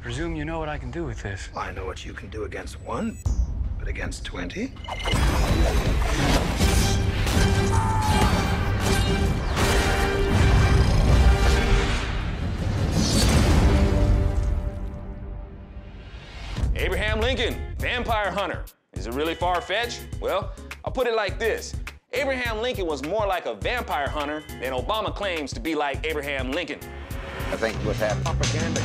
Presume you know what I can do with this. I know what you can do against one, but against 20? Abraham Lincoln, vampire hunter. Is it really far-fetched? Well, I'll put it like this. Abraham Lincoln was more like a vampire hunter than Obama claims to be like Abraham Lincoln. I think what's happening. Propaganda.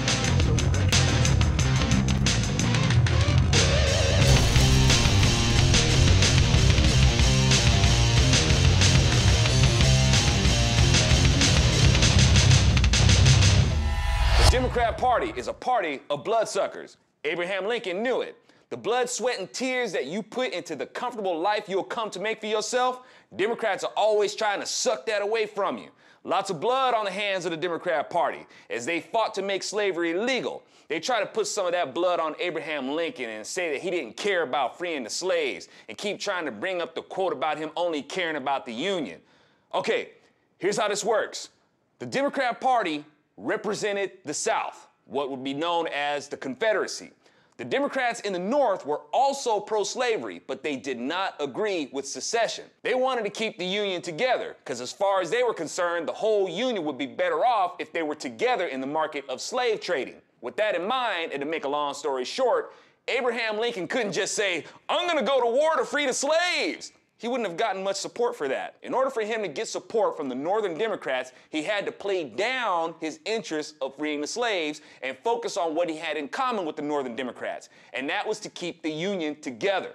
The Democrat Party is a party of bloodsuckers. Abraham Lincoln knew it. The blood, sweat, and tears that you put into the comfortable life you'll come to make for yourself, Democrats are always trying to suck that away from you. Lots of blood on the hands of the Democrat Party as they fought to make slavery legal. They try to put some of that blood on Abraham Lincoln and say that he didn't care about freeing the slaves and keep trying to bring up the quote about him only caring about the Union. Okay, here's how this works. The Democrat Party represented the South, what would be known as the Confederacy. The Democrats in the North were also pro-slavery, but they did not agree with secession. They wanted to keep the Union together, because as far as they were concerned, the whole Union would be better off if they were together in the market of slave trading. With that in mind, and to make a long story short, Abraham Lincoln couldn't just say, "I'm gonna go to war to free the slaves." He wouldn't have gotten much support for that. In order for him to get support from the Northern Democrats, he had to play down his interest of freeing the slaves and focus on what he had in common with the Northern Democrats, and that was to keep the Union together.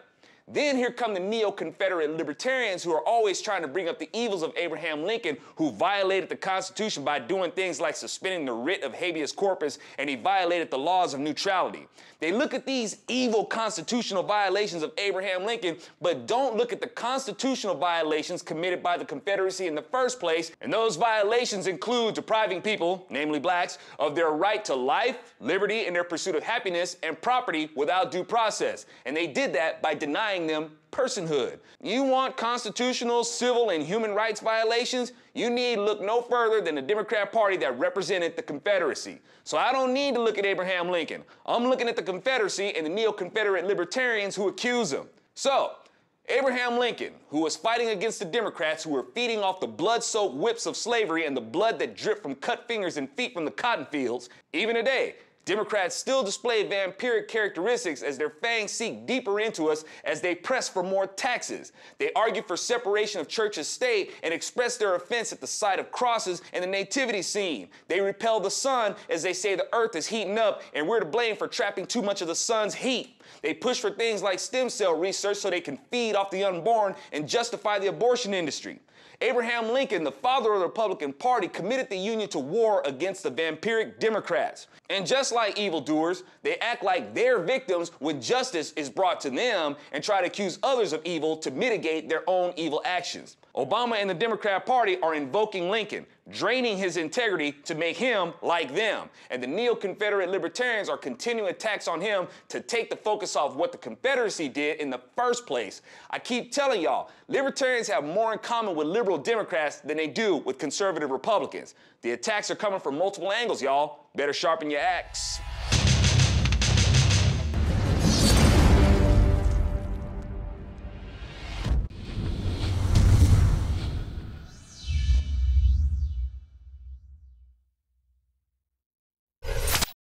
Then here come the neo-Confederate libertarians who are always trying to bring up the evils of Abraham Lincoln, who violated the Constitution by doing things like suspending the writ of habeas corpus, and he violated the laws of neutrality. They look at these evil constitutional violations of Abraham Lincoln, but don't look at the constitutional violations committed by the Confederacy in the first place, and those violations include depriving people, namely blacks, of their right to life, liberty, and their pursuit of happiness and property without due process. And they did that by denying them personhood. You want constitutional, civil, and human rights violations? You need look no further than the Democrat Party that represented the Confederacy. So I don't need to look at Abraham Lincoln. I'm looking at the Confederacy and the neo-Confederate libertarians who accuse him. So, Abraham Lincoln, who was fighting against the Democrats who were feeding off the blood-soaked whips of slavery and the blood that dripped from cut fingers and feet from the cotton fields, even today, Democrats still display vampiric characteristics as their fangs seek deeper into us as they press for more taxes. They argue for separation of church and state and express their offense at the sight of crosses and the nativity scene. They repel the sun as they say the earth is heating up and we're to blame for trapping too much of the sun's heat. They push for things like stem cell research so they can feed off the unborn and justify the abortion industry. Abraham Lincoln, the father of the Republican Party, committed the Union to war against the vampiric Democrats. And just like evildoers, they act like they're victims when justice is brought to them and try to accuse others of evil to mitigate their own evil actions. Obama and the Democrat Party are invoking Lincoln, draining his integrity to make him like them. And the neo-Confederate libertarians are continuing attacks on him to take the focus off what the Confederacy did in the first place. I keep telling y'all, libertarians have more in common with liberal Democrats than they do with conservative Republicans. The attacks are coming from multiple angles, y'all. Better sharpen your axe.